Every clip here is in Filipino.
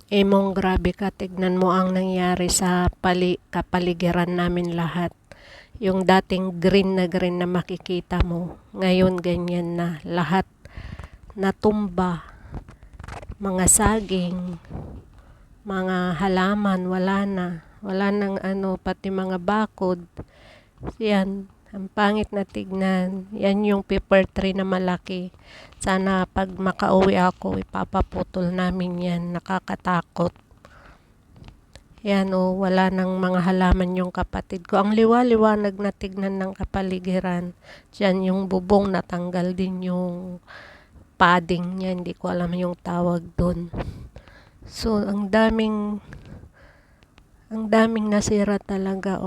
Mong grabe ka, tignan mo ang nangyari sa kapaligiran namin lahat. Yung dating green na makikita mo, ngayon ganyan na. Lahat natumba, mga saging, mga halaman, wala na. Wala nang pati mga bakod. Yan, ang pangit na tignan. Yan yung paper tree na malaki. Sana pag makauwi ako, ipapaputol namin yan. Nakakatakot. Yan wala nang mga halaman yung kapatid ko. Ang liwa-liwanag na tignan ng kapaligiran. Diyan yung bubong, natanggal din yung padding niya. Hindi ko alam yung tawag doon. So, ang daming nasira talaga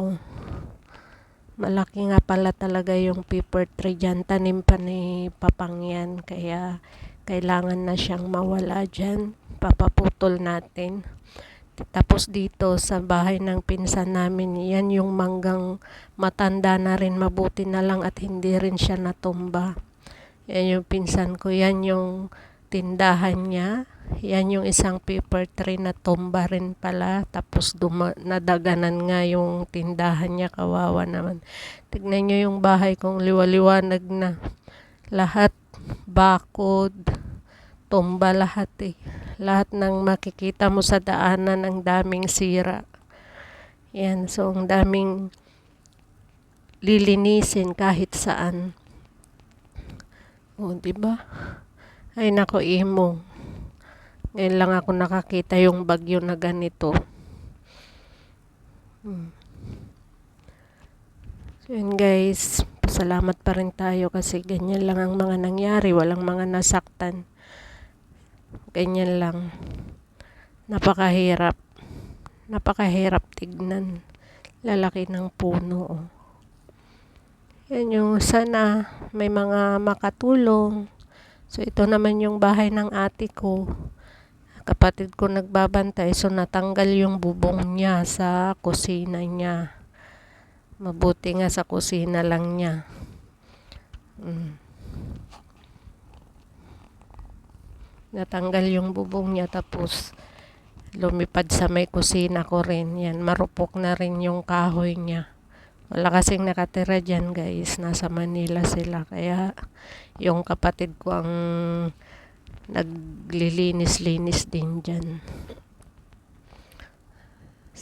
Malaki nga pala talaga yung paper tree dyan. Tanim pa ni Papang yan. Kaya kailangan na siyang mawala dyan. Papaputol natin. Tapos dito sa bahay ng pinsan namin, yan yung manggang matanda na rin. Mabuti na lang at hindi rin siya natumba. Yan yung pinsan ko. Yan yung tindahan niya. Yan yung isang paper tree na tumba rin pala. Tapos nadaganan nga yung tindahan niya. Kawawa naman. Tignan nyo yung bahay kong liwaliwanag na. Lahat bakod. Tumba lahat Lahat ng makikita mo sa daanan, ang daming sira. Yan, so ang daming lilinisin kahit saan. Diba? Ay nako, imo. Ngayon lang ako nakakita yung bagyo na ganito. So yun guys, salamat pa rin tayo kasi ganyan lang ang mga nangyari. Walang mga nasaktan. Ganyan lang. Napakahirap. Napakahirap tignan. Lalaki ng puno. Yan yung sana may mga makatulong. So ito naman yung bahay ng ate ko. Kapatid ko nagbabantay. So natanggal yung bubong niya sa kusina niya. Mabuti nga sa kusina lang niya. Natanggal yung bubong niya tapos lumipad sa may kusina ko rin. Yan, marupok na rin yung kahoy niya. Wala kasing nakatira dyan guys. Nasa Manila sila. Kaya yung kapatid ko ang naglilinis-linis din dyan.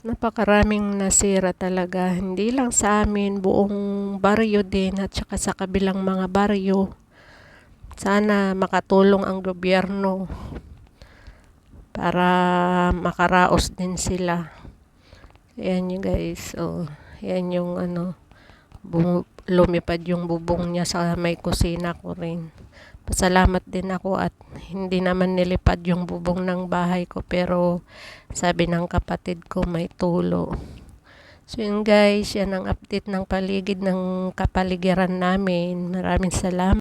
Napakaraming nasira talaga. Hindi lang sa amin, buong baryo din at saka sa kabilang mga baryo. Sana makatulong ang gobyerno para makaraos din sila. Ayan yung guys. Ayan yung lumipad yung bubong niya sa may kusina ko rin. Pasalamat din ako at hindi naman nilipad yung bubong ng bahay ko, pero sabi ng kapatid ko may tulo. So yun guys, yan ang update ng paligid ng kapaligiran namin. Maraming salamat.